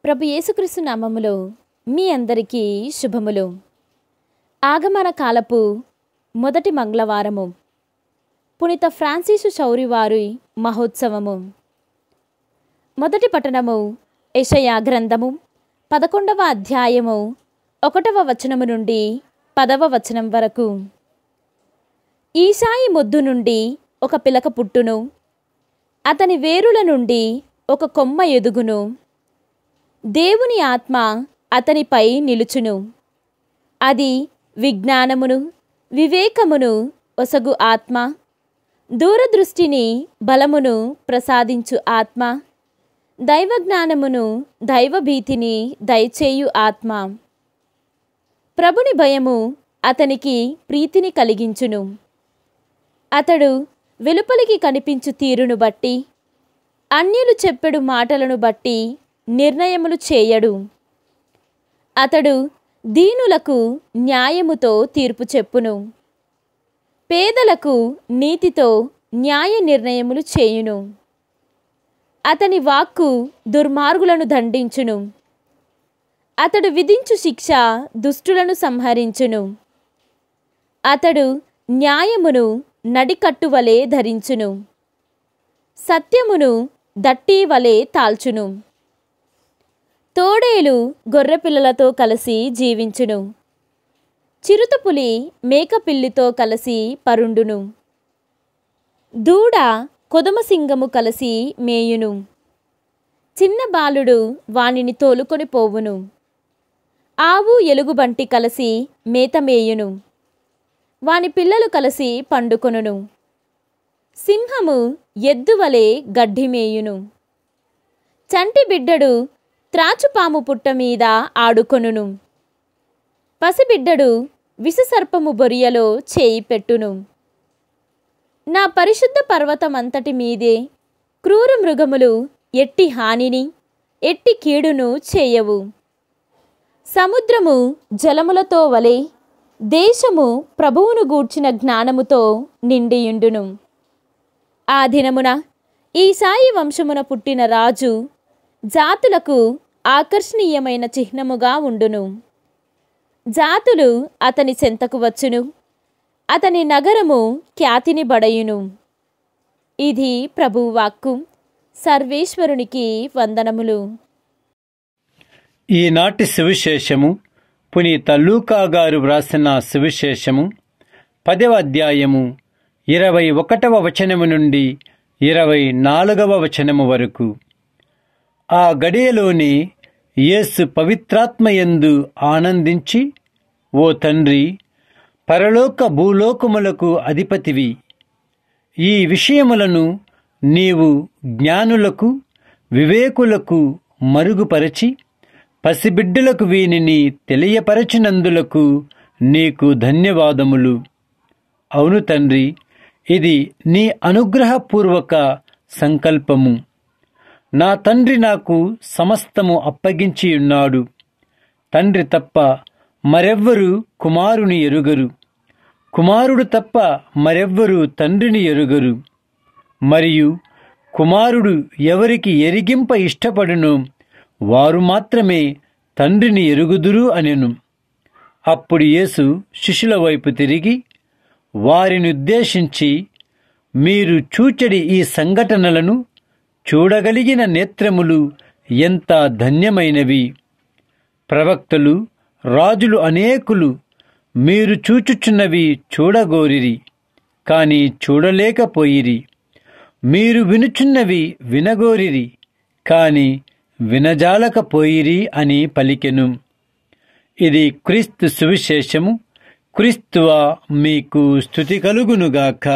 ప్రభు యేసుక్రీస్తు నామములో మీ అందరికీ శుభములు. ఆగమన కాలపు మొదటి మంగళవారము, పునీత ఫ్రాన్సిసు చౌరి వారి మహోత్సవము. మొదటి పట్టణము యెషయా గ్రంథము 11వ అధ్యాయము 1వ వచనము నుండి 10వ వచనం వరకు. ఈశాయి మొద్దు నుండి ఒక పిలక పుట్టును, అతని వేరుల నుండి ఒక కొమ్మ ఎదుగును. దేవుని ఆత్మ అతనిపై నిలుచును. అది విజ్ఞానమును వివేకమును ఒసగు ఆత్మ, దూరదృష్టిని బలమును ప్రసాదించు ఆత్మ, దైవజ్ఞానమును దైవభీతిని దయచేయు ఆత్మ. ప్రభుని భయము అతనికి ప్రీతిని కలిగించును. అతడు వెలుపలికి కనిపించు తీరును బట్టి, అన్యులు చెప్పెడు మాటలను బట్టి నిర్ణయములు చేయడు. అతడు దీనులకు న్యాయముతో తీర్పు చెప్పును, పేదలకు నీతితో న్యాయ నిర్ణయములు చేయును. అతని వాక్కు దుర్మార్గులను దండించును. అతడు విధించు శిక్ష దుష్టులను సంహరించును. అతడు న్యాయమును నడికట్టువలే ధరించును, సత్యమును దట్టీ వలె తాల్చును. తోడేలు గొర్రెపిల్లలతో కలిసి జీవించును. చిరుతపులి మేకపిల్లితో కలిసి పరుండును. దూడ కొదమసింగము కలిసి మేయును. చిన్న బాలుడు వానిని తోలుకొని పోవును. ఆవు ఎలుగుబంటి కలిసి మేత మేయును. వాని పిల్లలు కలిసి పండుకొనును. సింహము ఎద్దువలే గడ్డి మేయును. చంటి బిడ్డడు త్రాచుపాము పుట్ట మీద ఆడుకొనును. పసిబిడ్డడు విషసర్పము బొరియలో చేయి పెట్టును. నా పరిశుద్ధ పర్వతమంతటి మీదే క్రూర మృగములు ఎట్టి హానిని ఎట్టి కీడును చేయవు. సముద్రము జలములతో వలె దేశము ప్రభువును గూర్చిన జ్ఞానముతో నిండియుండును. ఆ దినమున ఈశాయి వంశమున పుట్టిన రాజు జాతులకు ఆకర్షణీయమైన చిహ్నముగా ఉండును. జాతులు అతని చెంతకు వచ్చును. అతని నగరము ఖ్యాతిని బడయును. ఇది ప్రభువు వాక్కు. సర్వేశ్వరునికి వందనములు. ఈనాటి సువిశేషము పునీత లూకా గారు వ్రాసిన సువిశేషము 10వ అధ్యాయము 21వ వచనము నుండి 24వ వచనము వరకు. ఆ గడియలోని యేసు పవిత్రాత్మయందు ఆనందించి, ఓ తండ్రి, పరలోక భూలోకములకు అధిపతివి, ఈ విషయములను నీవు జ్ఞానులకు వివేకులకు మరుగుపరచి పసిబిడ్డలకు వీనిని తెలియపరచినందులకు నీకు ధన్యవాదములు. అవును తండ్రి, ఇది నీ అనుగ్రహపూర్వక సంకల్పము. నా తండ్రి నాకు సమస్తము అప్పగించియున్నాడు. తండ్రి తప్ప మరెవ్వరూ కుమారుని ఎరుగరు, కుమారుడు తప్ప మరెవ్వరూ తండ్రిని ఎరుగరు. మరియు కుమారుడు ఎవరికి ఎరిగింప ఇష్టపడునో వారు మాత్రమే తండ్రిని ఎరుగుదురు అనెను. అప్పుడు యేసు శిష్యుల వైపు తిరిగి వారినుద్దేశించి, మీరు చూచెడి ఈ సంఘటనలను చూడగలిగిన నేత్రములు ఎంత ధన్యమైనవి. ప్రవక్తలు రాజులు అనేకులు మీరు చూచుచున్నవి చూడగోరిరి, కాని చూడలేకపోయిరి. మీరు వినుచున్నవి వినగోరిరి, కాని వినజాలకపోయిరి అని పలికెను. ఇది క్రీస్తు సువిశేషము. క్రీస్తువా మీకు స్తుతి కలుగునుగాక.